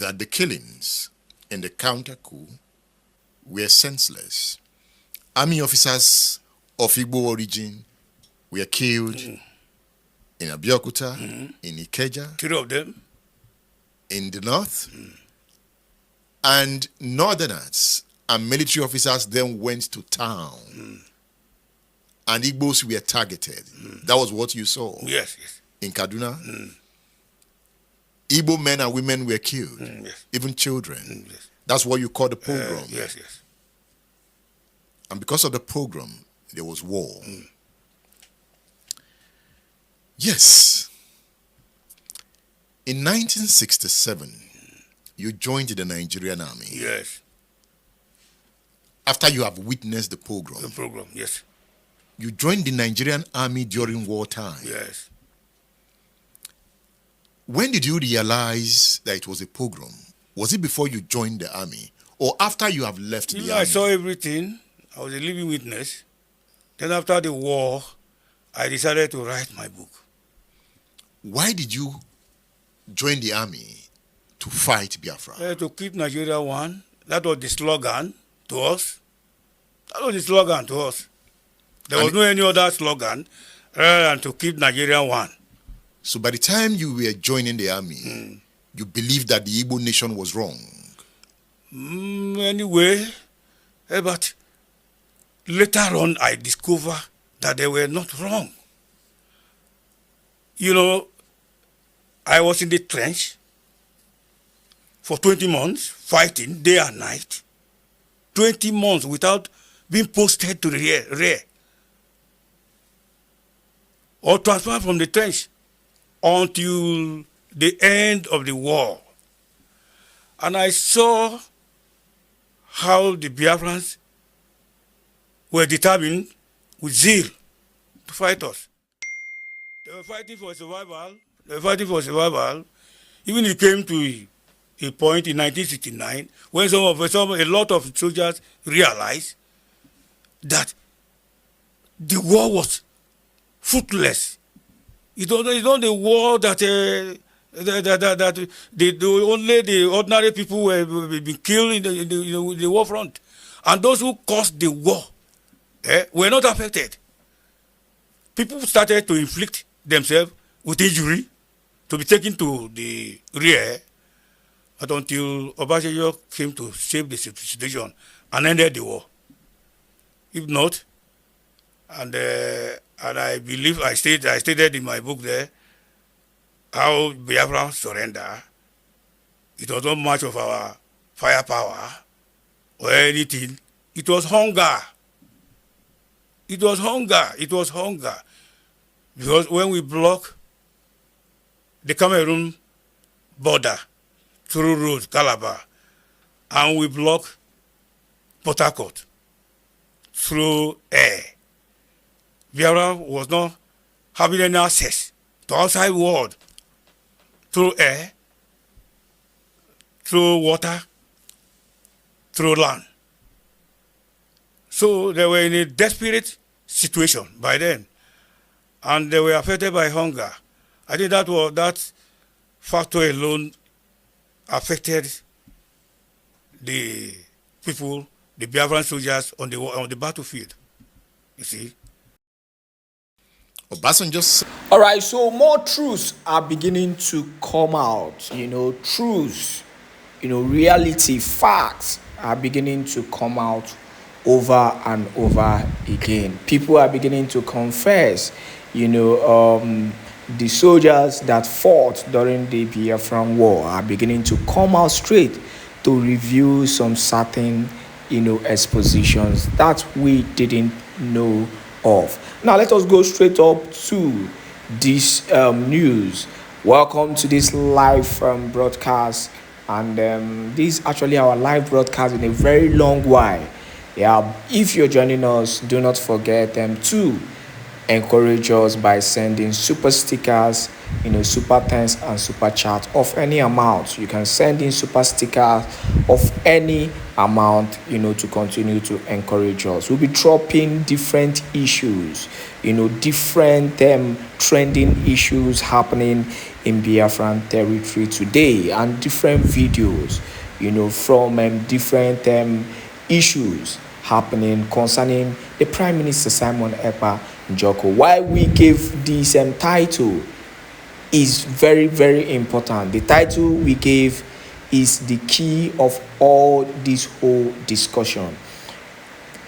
that the killings in the counter-coup were senseless. Army officers of Igbo origin were killed in Abeokuta, in Ikeja. 3 of them. In the north. And northerners and military officers then went to town. And Igbos were targeted. That was what you saw. Yes, yes. In Kaduna. Igbo men and women were killed. Yes. Even children. Yes. That's what you call the pogrom. Yes, yes. And because of the pogrom, there was war. Yes. In 1967, you joined the Nigerian army. Yes. After you have witnessed the pogrom. The pogrom, yes. You joined the Nigerian army during wartime. Yes. When did you realize that it was a pogrom? Was it before you joined the army or after you have left the army? I saw everything. I was a living witness. Then after the war, I decided to write my book. Why did you join the army to fight Biafra? To keep Nigeria one. That was the slogan to us. That was the slogan to us. There was no any other slogan rather than to keep Nigeria one. So by the time you were joining the army, you believed that the Igbo nation was wrong? Anyway, but later on I discovered that they were not wrong. You know, I was in the trench for 20 months, fighting day and night. 20 months without being posted to the rear. Or transferred from the trench until the end of the war. And I saw how the Biafrans were determined with zeal to fight us. They were fighting for survival. Even it came to a point in 1969 when a lot of soldiers realized that the war was fruitless. It's not the war that only the ordinary people were being killed in the war front, and those who caused the war were not affected. People started to inflict themselves with injury to be taken to the rear, but until Obasanjo came to save the situation and ended the war. If not, and I believe I stated in my book there how Biafra surrender. It was not much of our firepower or anything. It was hunger. It was hunger. Because when we block the Cameroon border through road, Calabar, and we block Port Harcourt through air, Biafra was not having any access to outside world through air, through water, through land. So they were in a desperate situation by then, and they were affected by hunger. I think that factor alone affected the people, the Biafran soldiers on the battlefield. You see. Obasanjo. All right, so more truths are beginning to come out. Truths, reality, facts are beginning to come out over and over again. People are beginning to confess, the soldiers that fought during the Biafran War are beginning to come out straight to review some certain, expositions that we didn't know of. Now, let us go straight up to this news. Welcome to this live broadcast. And this is actually our live broadcast in a very long while. Yeah, if you're joining us, do not forget to encourage us by sending super stickers super thanks and super chat of any amount. You can send in super stickers of any amount, to continue to encourage us. We'll be dropping different issues, different trending issues happening in Biafran territory today, and different videos, from different issues happening concerning the Prime Minister Simon Ekpa Njoko. Why we gave this title is very, very important. The title we gave is the key of all this whole discussion.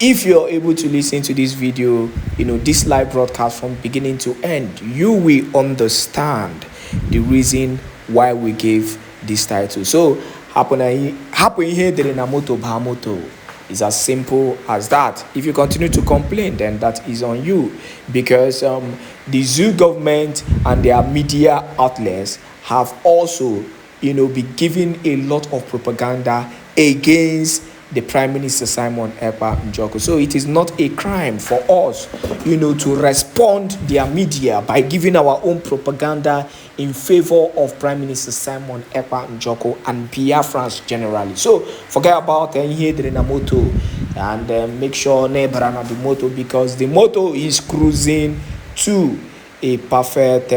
If you're able to listen to this video, this live broadcast from beginning to end, you will understand the reason why we gave this title. So, happen here moto bahamoto. It's as simple as that. If you continue to complain, then that is on you, because the zoo government and their media outlets have also, been giving a lot of propaganda against the Prime Minister Simon Ekpa Njoko. So it is not a crime for us, to respond their media by giving our own propaganda in favor of Prime Minister Simon Ekpa Njoko and Biafrans generally. So forget about here the motto, and make sure never the motto, because the motto is cruising to a perfect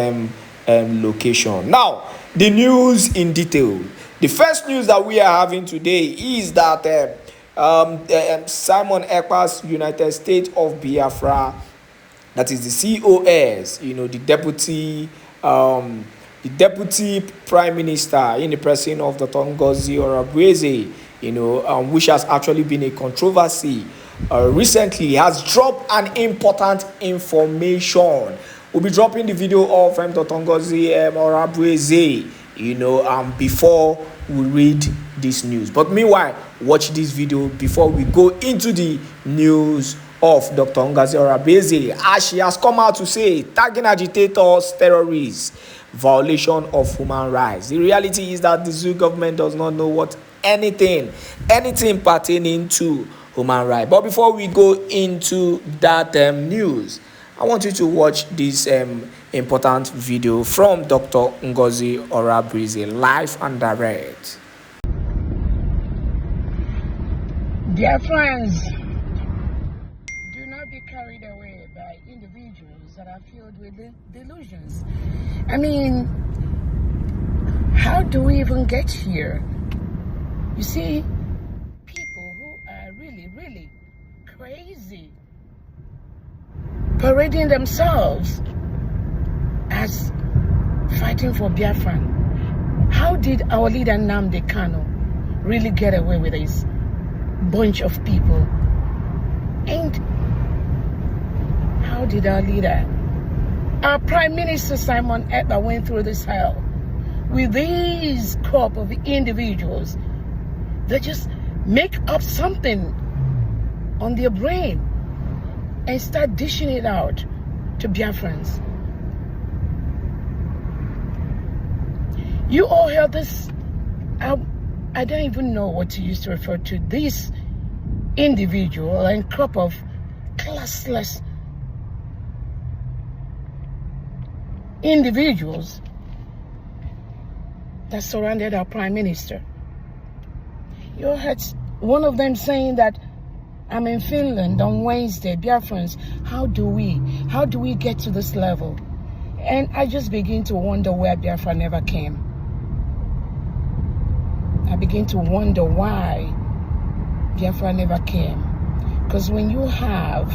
location. Now, the news in detail. The first news that we are having today is that Simon Ekpa's United States of Biafra, that is the COS, the deputy prime minister in the person of Dr. Ngozi Orabueze, which has actually been a controversy recently, has dropped an important information. We'll be dropping the video of Dr. Ngozi Orabueze, before we read this news. But meanwhile, watch this video before we go into the news of Dr. Ngozi Orabueze, as she has come out to say, tagging agitators, terrorists, violation of human rights. The reality is that the zoo government does not know what anything pertaining to human rights. But before we go into that news, I want you to watch this important video from Dr. Ngozi Orabueze, live and direct. Dear friends, do not be carried away by individuals that are filled with delusions. I mean, how do we even get here? You see, people who are really, really crazy, parading themselves as fighting for Biafran. How did our leader Nnamdi Kanu really get away with this bunch of people? And how did our leader, our Prime Minister Simon Ekpa, went through this hell with these crop of individuals that just make up something on their brain and start dishing it out to Biafrans? You all heard this. I don't even know what to use to refer to this individual and crop of classless individuals that surrounded our Prime Minister. You heard one of them saying that, I'm in Finland on Wednesday. Biafrans, how do we get to this level? And I just begin to wonder where Biafra never came. I begin to wonder why Biafra never came. Because when you have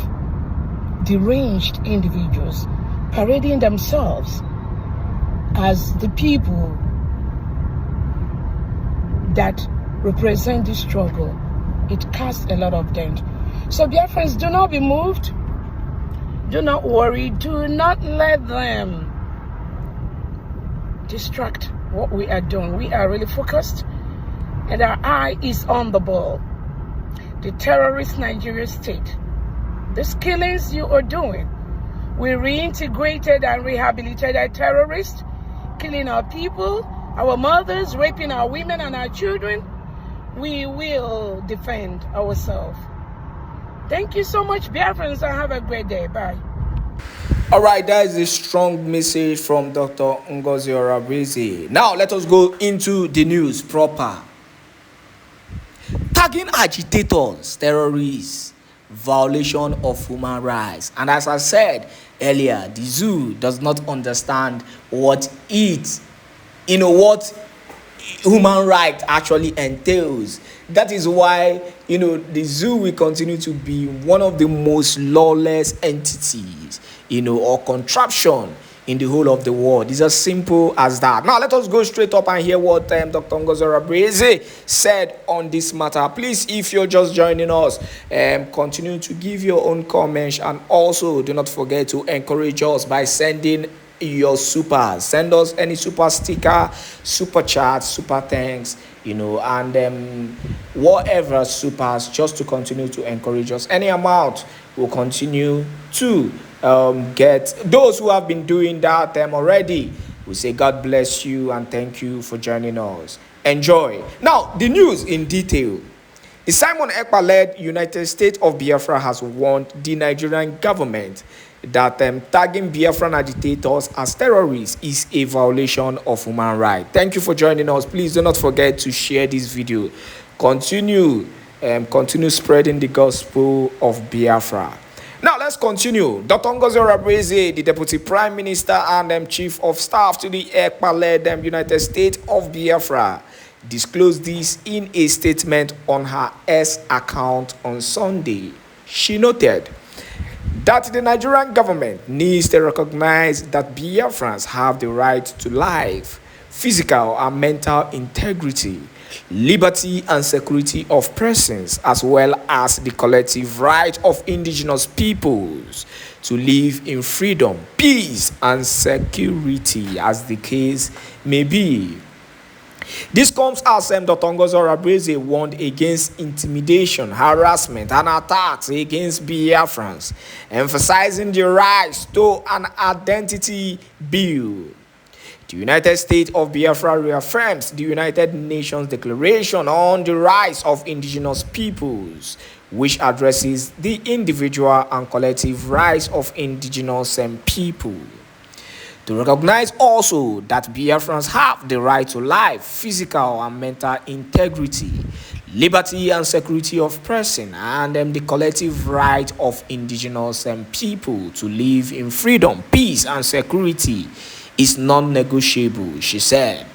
deranged individuals parading themselves as the people that represent this struggle, it casts a lot of dent. So Biafrans, do not be moved. Do not worry. Do not let them distract what we are doing. We are really focused, and our eye is on the ball. The terrorist Nigeria state, these killings you are doing, we reintegrated and rehabilitated terrorists, killing our people, our mothers, raping our women and our children. We will defend ourselves. Thank you so much, Biafrans, and have a great day. Bye. All right, that is a strong message from Dr. Ngozi Orabrize. Now, let us go into the news proper. Tagging agitators, terrorists, violation of human rights. And as I said earlier, the zoo does not understand what human right actually entails. That is why the zoo will continue to be one of the most lawless entities or contraption in the whole of the world. It's as simple as that. Now let us go straight up and hear what Dr. Ngozi Orabrize said on this matter. Please, if you're just joining us, continue to give your own comments, and also do not forget to encourage us by sending your supers. Send us any super sticker, super chat, super thanks, and whatever supers, just to continue to encourage us. Any amount will continue to get those who have been doing that already. We say God bless you and thank you for joining us. Enjoy. Now the news in detail. The Simon Èkpá-led United States of Biafra has warned the Nigerian government that tagging Biafran agitators as terrorists is a violation of human rights. Thank you for joining us. Please do not forget to share this video. Continue spreading the gospel of Biafra. Now let's continue. Dr. Ngozi Orabrize, the Deputy Prime Minister and Chief of Staff to the Èkpá-led United States of Biafra, disclosed this in a statement on her X account on Sunday. She noted that the Nigerian government needs to recognize that Biafrans have the right to life, physical and mental integrity, liberty and security of persons, as well as the collective right of indigenous peoples to live in freedom, peace and security, as the case may be. This comes as Dr. Ngozi Orabrize warned against intimidation, harassment, and attacks against Biafrans, emphasizing the right to an identity build. The United States of Biafra reaffirms the United Nations Declaration on the Rights of Indigenous Peoples, which addresses the individual and collective rights of indigenous people. To recognize also that Biafrans have the right to life, physical and mental integrity, liberty and security of person, and the collective right of indigenous people to live in freedom, peace and security is non-negotiable, she said.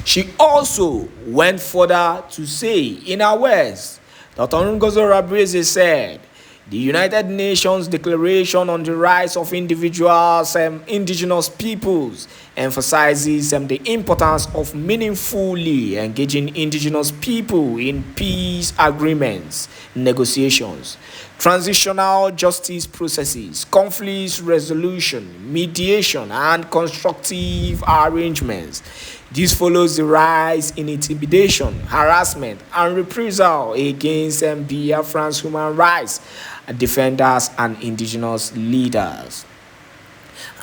She also went further to say, in her words, Dr. Ngozi Orabrize said, the United Nations Declaration on the Rights of Individuals and Indigenous Peoples emphasizes the importance of meaningfully engaging indigenous people in peace agreements, negotiations, transitional justice processes, conflict resolution, mediation, and constructive arrangements. This follows the rise in intimidation, harassment, and reprisal against Biafran's human rights defenders and indigenous leaders.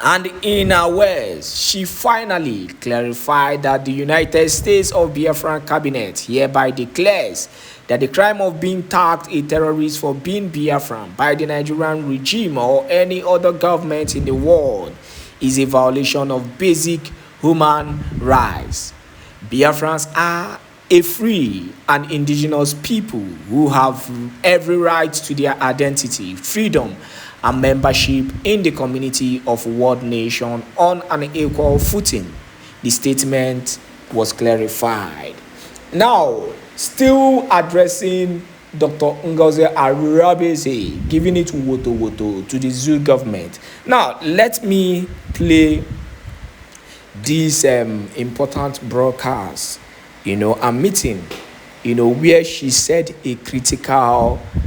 And in her words, she finally clarified that the United States of Biafran cabinet hereby declares that the crime of being tagged a terrorist for being Biafran by the Nigerian regime or any other government in the world is a violation of basic human rights. Biafrans are a free and indigenous people who have every right to their identity, freedom, and membership in the community of world nation on an equal footing. The statement was clarified. Now, still addressing Dr. Ngozi Orabrize, giving it woto to the zoo government. Now, let me play this important broadcast, a meeting, where she said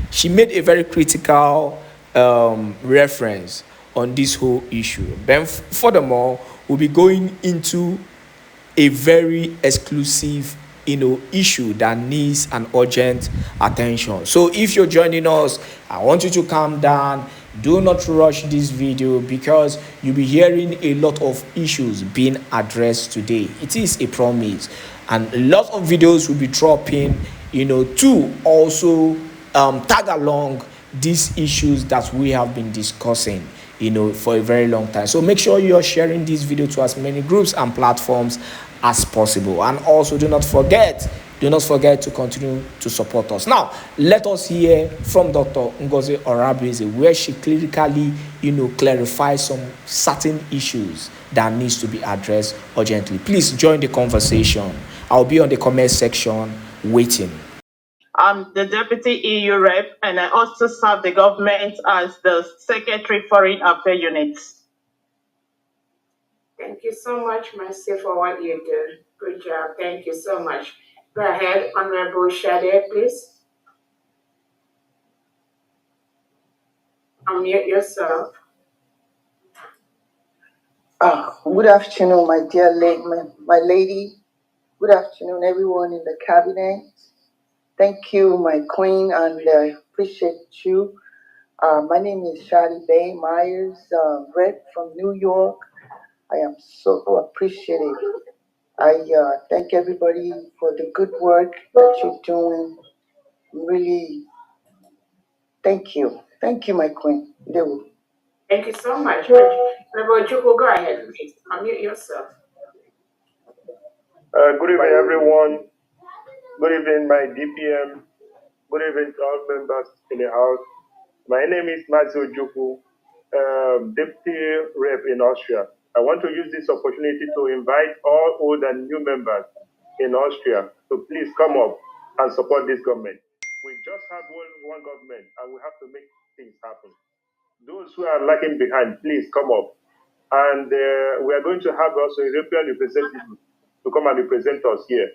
she made a very critical reference on this whole issue. Then furthermore, we'll be going into a very exclusive issue that needs an urgent attention. So if you're joining us, I want you to calm down. Do not rush this video because you'll be hearing a lot of issues being addressed today. It is a promise, and a lot of videos will be dropping, to also tag along these issues that we have been discussing, for a very long time. So make sure you're sharing this video to as many groups and platforms as possible. And also do not forget to continue to support us. Now, let us hear from Dr. Ngozi Orabieze, where she clearly, clarifies some certain issues that needs to be addressed urgently. Please join the conversation. I'll be on the comment section waiting. I'm the Deputy EU Rep, and I also serve the government as the Secretary Foreign Affairs Unit. Thank you so much, Mercy, for what you do. Good job. Thank you so much. Go ahead, Honorable Shade, please. Unmute yourself. Good afternoon, my dear my lady. Good afternoon, everyone in the cabinet. Thank you, my queen, and I appreciate you. My name is Shadi Bay Myers, rep from New York. I am so appreciative. I thank everybody for the good work that you're doing. Really, thank you. Thank you, my queen. Thank you so much. Honorable Juku, go ahead, please. Unmute yourself. Good evening, everyone. Good evening, my DPM. Good evening to all members in the House. My name is Mazio Juku, Deputy Rep in Austria. I want to use this opportunity to invite all old and new members in Austria to please come up and support this government. We just have one government, and we have to make things happen. Those who are lagging behind, please come up. And we are going to have also a European representative to come and represent us here.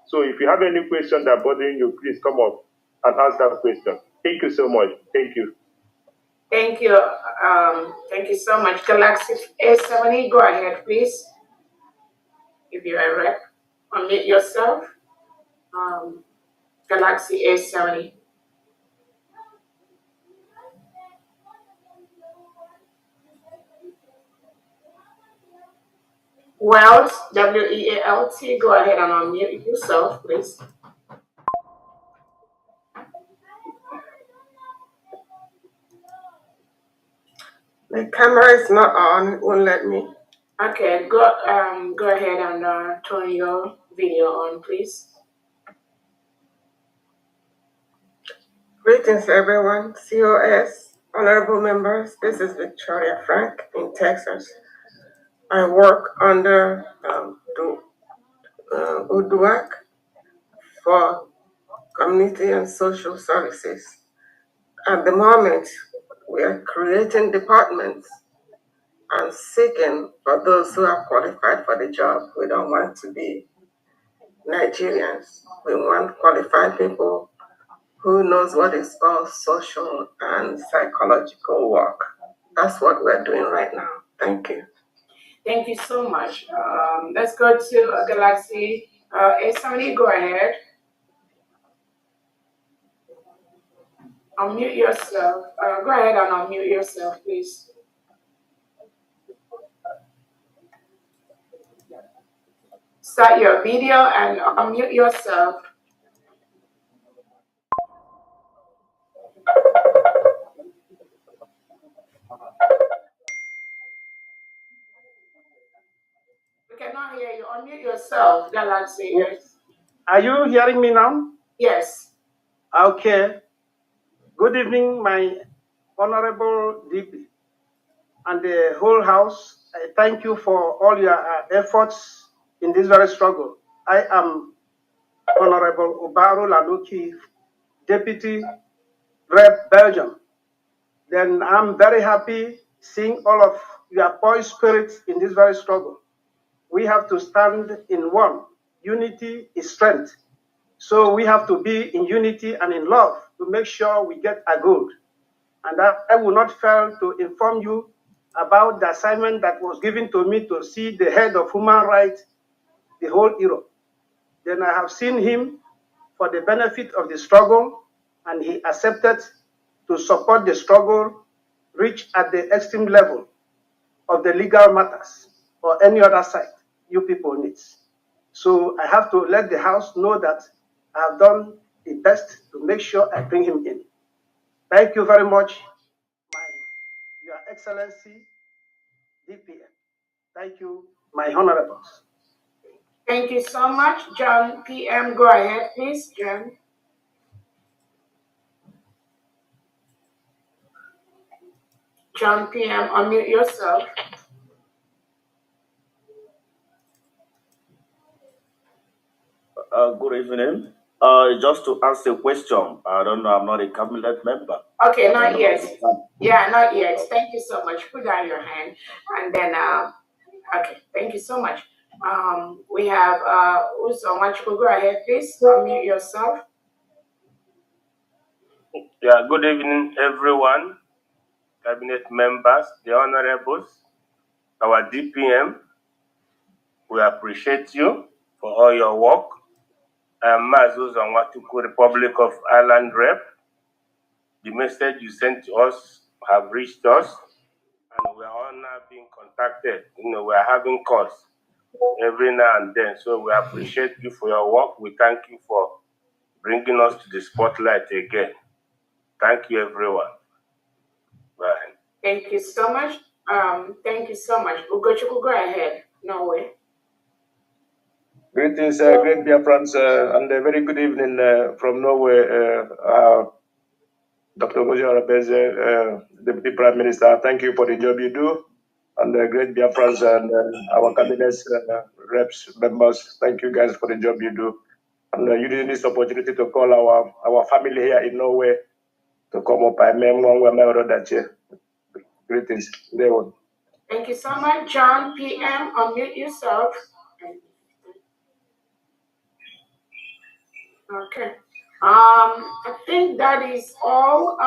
So if you have any question that bothering you, please come up and ask that question. Thank you so much. Thank you. Thank you. Thank you so much. Galaxy A70, go ahead, please. If you're a rep, unmute yourself. Galaxy A70. Welt, W-E-A-L-T, go ahead and unmute yourself, please. My camera is not on, it won't let me. Okay, go ahead and turn your video on, please. Greetings, everyone. COS, honorable members. This is Victoria Frank in Texas. I work under UDUAC for Community and Social Services. At the moment, we are creating departments and seeking for those who are qualified for the job. We don't want to be Nigerians. We want qualified people who knows what is called social and psychological work. That's what we're doing right now. Thank you. Thank you so much. Let's go to Galaxy A70. Go ahead. Unmute yourself. Go ahead and unmute yourself, please. Start your video and unmute yourself. We cannot hear you. Unmute yourself, Galaxy. Yes. Are you hearing me now? Yes. Okay. Good evening, my honorable DP and the whole House. I thank you for all your efforts in this very struggle. I am Honorable Obaru Laluki, Deputy Rep Belgium. Then I'm very happy seeing all of your poised spirits in this very struggle. We have to stand in one. Unity is strength. So we have to be in unity and in love to make sure we get a goal. And I will not fail to inform you about the assignment that was given to me to see the head of human rights the whole Europe. Then I have seen him for the benefit of the struggle, and he accepted to support the struggle reach at the extreme level of the legal matters or any other side you people need. So I have to let the House know that I have done the best to make sure I bring him in. Thank you very much, Your Excellency DPM. Thank you, my honorables. Thank you so much, John PM. Go ahead, please, John. John PM, unmute yourself. Good evening. Just to answer a question, I don't know, I'm not a cabinet member. Okay, not yet. Yeah, not yet. Thank you so much. Put down your hand. And then, okay, thank you so much. We have Uzo Machuku. Go ahead, please. Unmute yourself. Yeah, good evening, everyone, cabinet members, the honorables, our DPM. We appreciate you for all your work. Mazus Anwatuku, Republic of Ireland Rep. The message you sent to us have reached us, and we are all now being contacted. We are having calls every now and then. So we appreciate you for your work. We thank you for bringing us to the spotlight again. Thank you, everyone. Bye. Thank you so much. Thank you so much. Ugochukwu, go ahead. Norway. Greetings, great Biafrans, and a very good evening from Norway. Dr. Mojo Arabeze, Deputy Prime Minister, thank you for the job you do. And great Biafrans and our cabinet reps, members, thank you guys for the job you do. And using this opportunity to call our family here in Norway to come up. I mean, one way or another. Greetings. Thank you so much, John PM. Unmute yourself. Okay. I think that is all.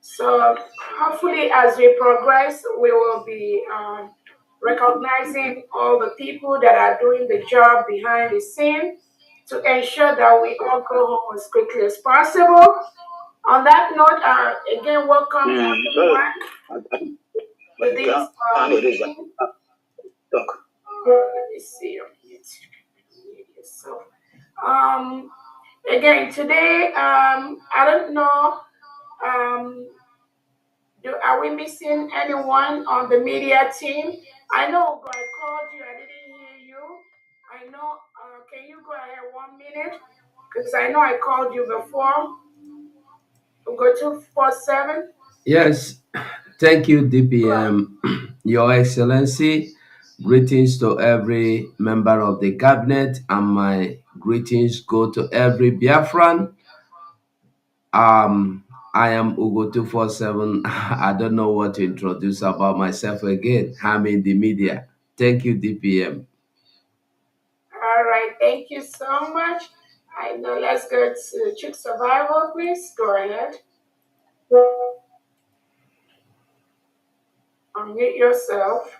So hopefully, as we progress, we will be recognizing all the people that are doing the job behind the scene to ensure that we all go home as quickly as possible. On that note, again, welcome everyone to this meeting. Let me see. So, again, today, I don't know, are we missing anyone on the media team? I know I called you, I didn't hear you. I know, can you go ahead 1 minute? Because I know I called you before. We'll go 247. Yes, thank you, DPM. Your Excellency, greetings to every member of the cabinet, and my greetings go to every Biafran. I am Ugo 247. I don't know what to introduce about myself again. I'm in the media. Thank you, DPM. All right, thank you so much. I know, let's go to Chick Survival, please. Go ahead. Unmute yourself.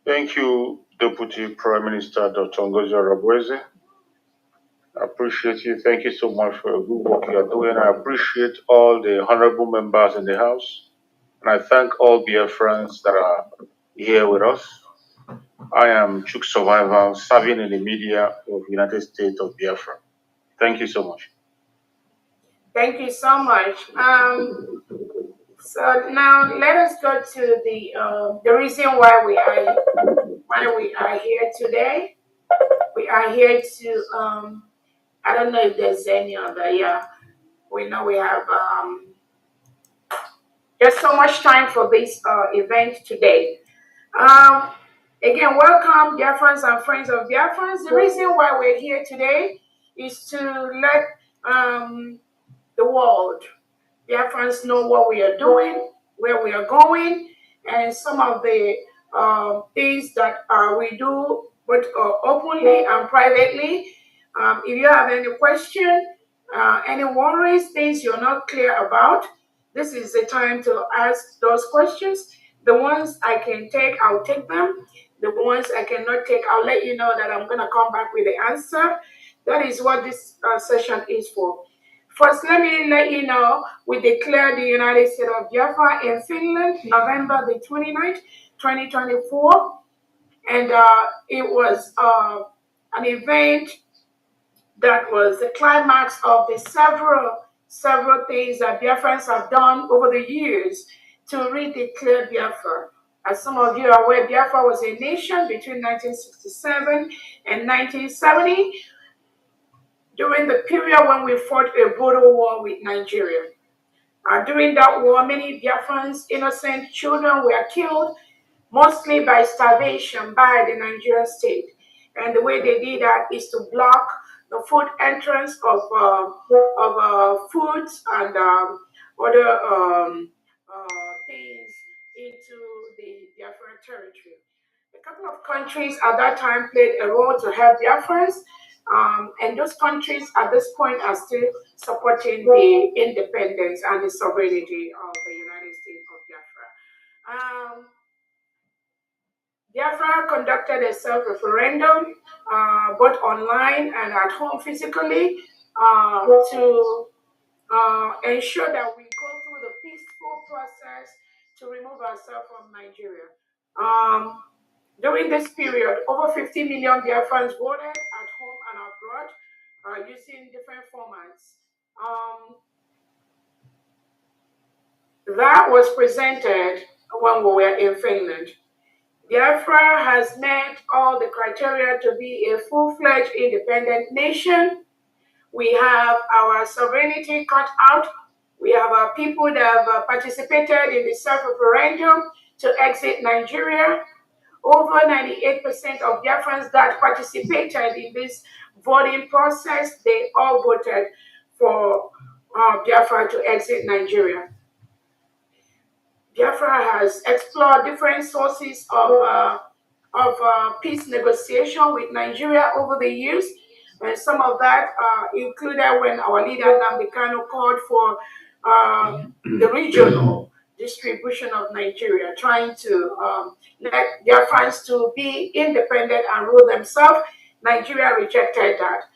Thank you, Deputy Prime Minister Dr. Ngozi Arabweze. I appreciate you. Thank you so much for the good work you are doing. I appreciate all the honorable members in the House. And I thank all Biafrans that are here with us. I am Chuk Survivor, serving in the media of the United States of Biafra. Thank you so much. Thank you so much. So now let us go to the reason why we are here today. We are here to I don't know if there's any other. Yeah, we know we have just so much time for this event today. Again, welcome, Biafrans and friends of Biafrans. The reason why we're here today is to let the world, Biafrans, know what we are doing, where we are going, and some of the things that we do both openly and privately. If you have any question, any worries, things you're not clear about, this is the time to ask those questions. The ones I can take, I'll take them. The ones I cannot take, I'll let you know that I'm going to come back with the answer. That is what this session is for. First, let me let you know, we declared the United States of Biafra in Finland, November the 29th, 2024. And it was an event That was the climax of the several things that Biafrans have done over the years to redeclare Biafra. As some of you are aware, Biafra was a nation between 1967 and 1970 during the period when we fought a brutal war with Nigeria. During that war, many Biafrans, innocent children, were killed, mostly by starvation by the Nigerian state. And the way they did that is to block the food entrance of foods and other things into the Biafran territory. A couple of countries at that time played a role to help Biafrans, and those countries at this point are still supporting the independence and the sovereignty of the United States of Biafra. Biafra conducted a self-referendum, both online and at home physically, to ensure that we go through the peaceful process to remove ourselves from Nigeria. During this period, over 50 million Biafrans voted at home and abroad using different formats. That was presented when we were in Finland. Biafra has met all the criteria to be a full-fledged independent nation. We have our sovereignty cut out. We have our people that have participated in the self-referendum to exit Nigeria. Over 98% of Biafrans that participated in this voting process, they all voted for Biafra to exit Nigeria. Biafra has explored different sources of peace negotiation with Nigeria over the years. And some of that included when our leader Nnamdi Kanu called for the regional distribution of Nigeria, trying to let Biafrans to be independent and rule themselves. Nigeria rejected that.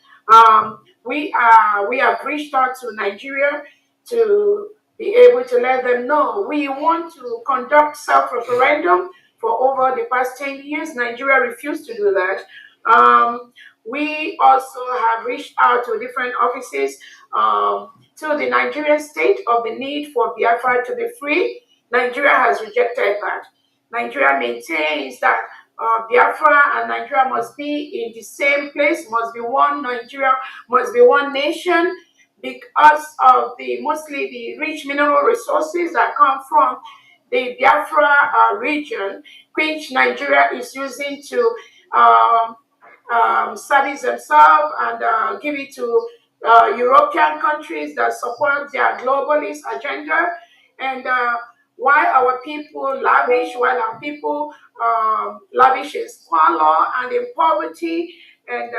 We have reached out to Nigeria to be able to let them know we want to conduct self-referendum. For over the past 10 years, Nigeria refused to do that. We also have reached out to different offices to the Nigerian state of the need for Biafra to be free. Nigeria has rejected that. Nigeria maintains that Biafra and Nigeria must be in the same place, must be one Nigeria, must be one nation, because of mostly the rich mineral resources that come from the Biafra region, which Nigeria is using to service themselves and give it to European countries that support their globalist agenda. And while our people lavish, lavish in squalor and in poverty, and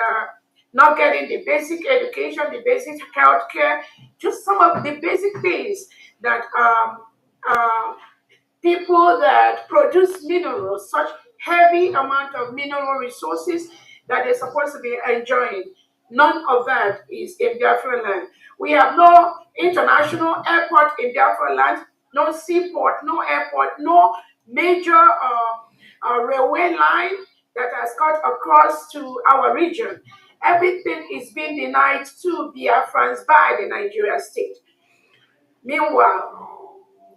not getting the basic education, the basic health care, just some of the basic things that people that produce minerals, such heavy amount of mineral resources that they're supposed to be enjoying. None of that is in Biafraland. We have no international airport in Biafraland, no seaport, no airport, no major railway line that has cut across to our region. Everything is being denied to Biafrans by the Nigeria state. Meanwhile,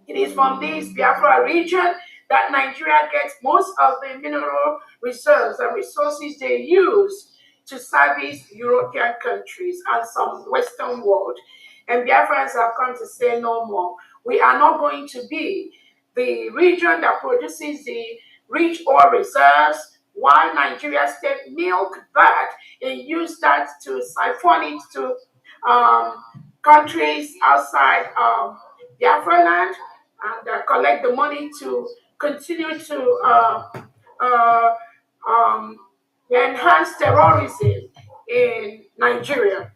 it is from this Biafra region that Nigeria gets most of the mineral reserves and resources they use to service European countries and some Western world. And Biafrans have come to say no more. We are not going to be the region that produces the rich oil reserves, while Nigeria state milk that and use that to siphon it to countries outside Biafraland and collect the money to continue to enhance terrorism in Nigeria.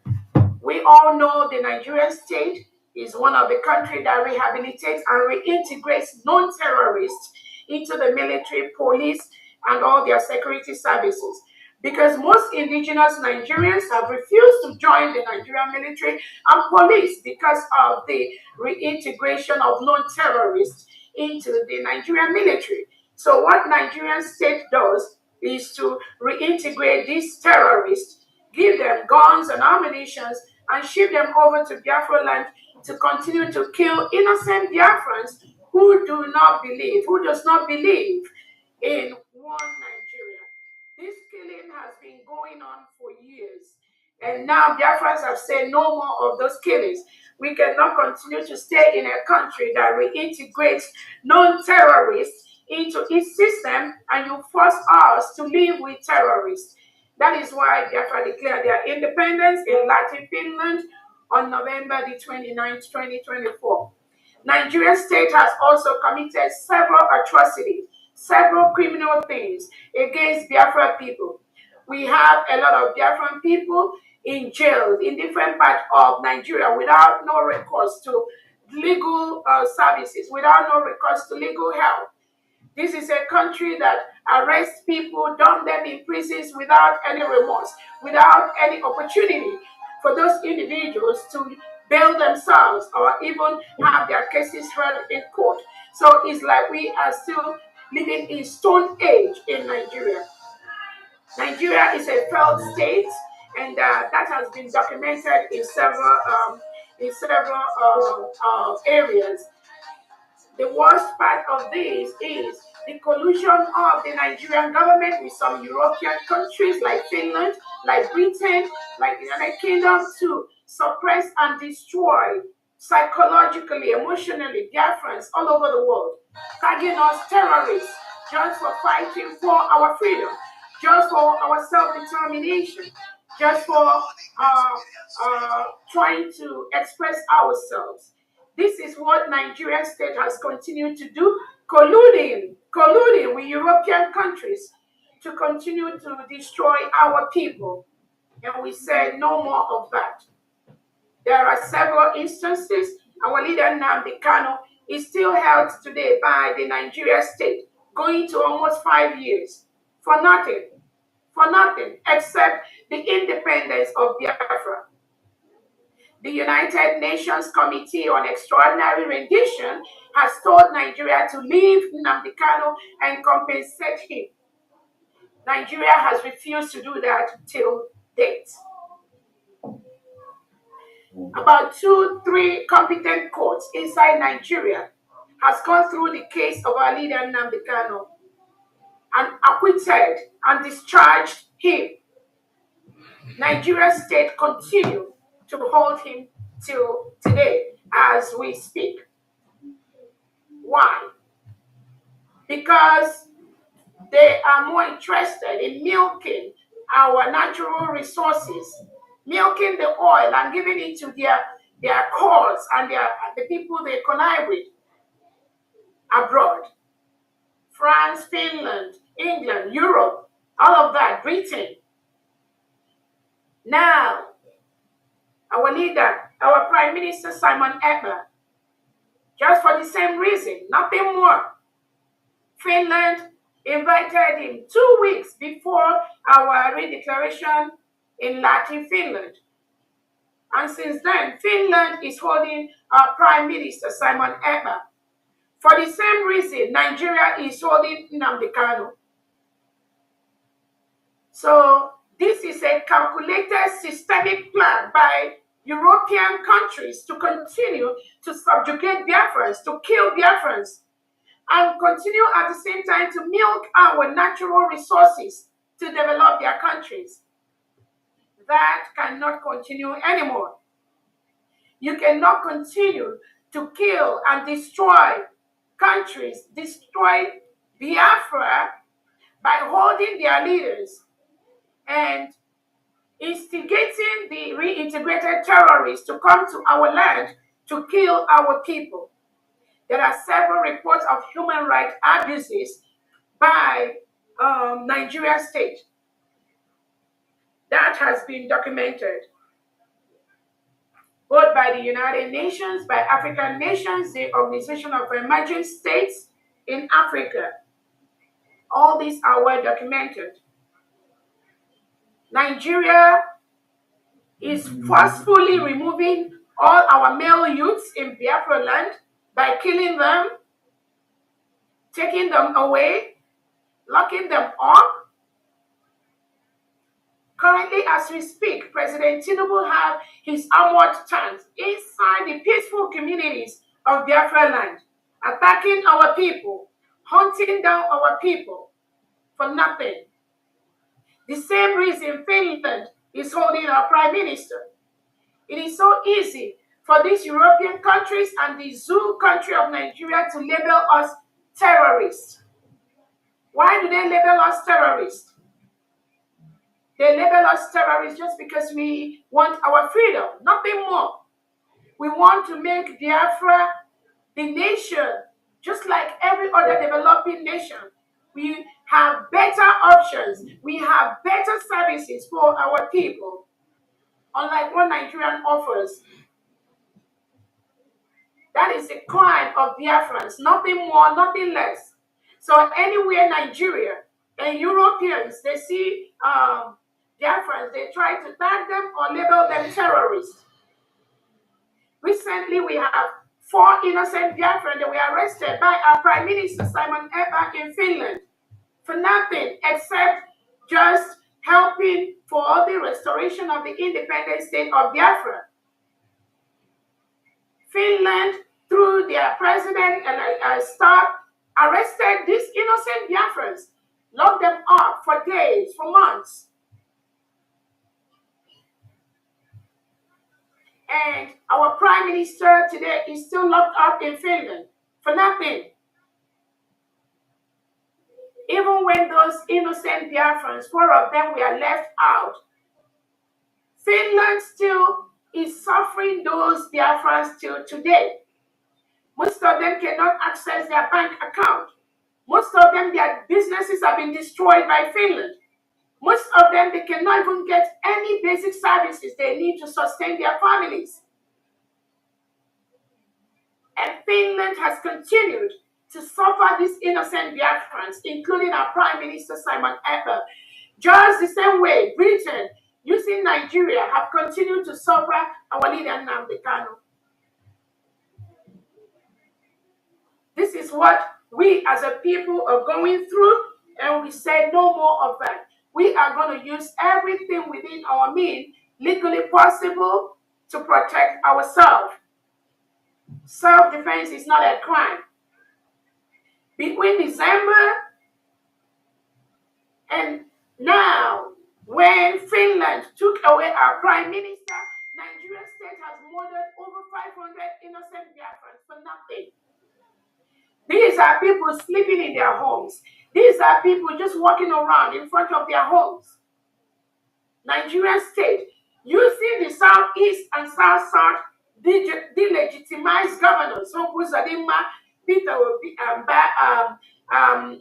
We all know the Nigerian state is one of the countries that rehabilitates and reintegrates non-terrorists into the military, police, and all their security services. Because most indigenous Nigerians have refused to join the Nigerian military and police because of the reintegration of non-terrorists into the Nigerian military. So what Nigerian state does is to reintegrate these terrorists give them guns and ammunition, and ship them over to Biafraland to continue to kill innocent Biafrans who does not believe in one Nigeria. This killing has been going on for years. And now Biafrans have said no more of those killings. We cannot continue to stay in a country that reintegrates non-terrorists into its system, and you force us to live with terrorists. That is why Biafra declared their independence in Latin Finland on November the 29th, 2024. Nigeria state has also committed several atrocities, several criminal things against Biafra people. We have a lot of Biafran people in jail in different parts of Nigeria without no recourse to legal services, without no recourse to legal help. This is a country that arrests people, dump them in prisons without any remorse, without any opportunity for those individuals to bail themselves or even have their cases heard in court. So it's like we are still living in stone age in Nigeria. Nigeria is a failed state, and that has been documented in several areas. The worst part of this is the collusion of the Nigerian government with some European countries like Finland, like Britain, like the United Kingdom to suppress and destroy psychologically, emotionally Biafrans all over the world, tagging us terrorists just for fighting for our freedom, just for our self-determination, just for trying to express ourselves. This is what Nigerian state has continued to do, colluding with European countries to continue to destroy our people. And we said no more of that. There are several instances. Our leader Nnamdi Kanu is still held today by the Nigeria state, going to almost 5 years for nothing, except the independence of Biafra. The United Nations Committee on Extraordinary Rendition has told Nigeria to leave Nnamdi Kanu and compensate him. Nigeria has refused to do that till date. About 2-3 competent courts inside Nigeria has gone through the case of our leader Nnamdi Kanu and acquitted and discharged him. Nigeria state continue to hold him till today as we speak. Why? Because they are more interested in milking our natural resources, milking the oil and giving it to their cause and the people they connive with abroad. France, Finland, England, Europe, all of that, Britain. Now, our leader, our Prime Minister Simon Èkpá, just for the same reason, nothing more. Finland invited him 2 weeks before our redeclaration in Latin Finland. And since then, Finland is holding our Prime Minister Simon Èkpá. For the same reason, Nigeria is holding Nnamdi Kanu. So this is a calculated systemic plan by European countries to continue to subjugate Biafrans, to kill Biafrans, and continue at the same time to milk our natural resources to develop their countries. That cannot continue anymore. You cannot continue to kill and destroy countries, destroy Biafra by holding their leaders and instigating the reintegrated terrorists to come to our land to kill our people. There are several reports of human rights abuses by Nigeria state. That has been documented both by the United Nations, by African nations, the Organization of Emerging States in Africa. All these are well documented. Nigeria is forcefully removing all our male youths in Biafraland by killing them, taking them away, locking them up, Currently, as we speak, President Tinubu has his armored tanks inside the peaceful communities of Biafraland, attacking our people, hunting down our people for nothing. The same reason Finland is holding our prime minister. It is so easy for these European countries and the zoo country of Nigeria to label us terrorists. Why do they label us terrorists? They label us terrorists just because we want our freedom, nothing more. We want to make Biafra the nation, just like every other developing nation. We have better options. We have better services for our people, unlike what Nigerian offers. That is the crime of Biafrans, nothing more, nothing less. So anywhere Nigeria and Europeans, they see Biafrans, they try to tag them or label them terrorists. Recently, we have 4 innocent Biafrans that were arrested by our Prime Minister Simon Èkpá in Finland for nothing except just helping for the restoration of the independent state of Biafra. Finland, through their president and staff, arrested these innocent Biafrans, locked them up for days, for months. And our prime minister today is still locked up in Finland for nothing. Even when those innocent Biafrans, 4 of them were left out, Finland still is suffering those Biafrans till today. Most of them cannot access their bank account. Most of them, their businesses have been destroyed by Finland. Most of them, they cannot even get any basic services they need to sustain their families. And Finland has continued to suffer these innocent Biafrans, including our Prime Minister Simon Èkpá. Just the same way Britain, using Nigeria, have continued to suffer our leader Nnamdi Kanu. This is what we as a people are going through, and we say no more of that. We are going to use everything within our means, legally possible, to protect ourselves. Self-defense is not a crime. Between December and now, when Finland took away our prime minister, Nigeria state has murdered over 500 innocent Biafrans for nothing. These are people sleeping in their homes. These are people just walking around in front of their homes. Nigerian state, using the southeast and south-south delegitimized governors, so Uzadima, Peter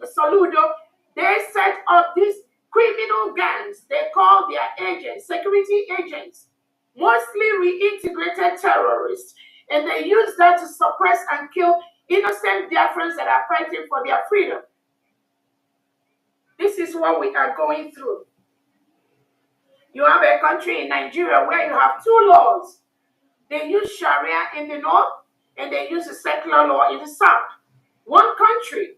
Soludo, they set up these criminal gangs. They call their agents, security agents, mostly reintegrated terrorists, and they use that to suppress and kill innocent Biafrans that are fighting for their freedom. This is what we are going through. You have a country in Nigeria where you have 2 laws. They use Sharia in the north, and they use the secular law in the south. One country.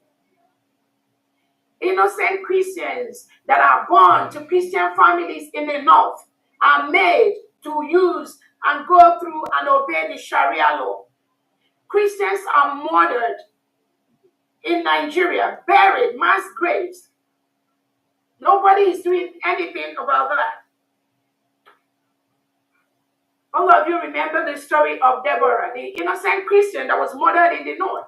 Innocent Christians that are born to Christian families in the north are made to use and go through and obey the Sharia law. Christians are murdered in Nigeria, buried, mass graves. Nobody is doing anything about that. All of you remember the story of Deborah, the innocent Christian that was murdered in the north.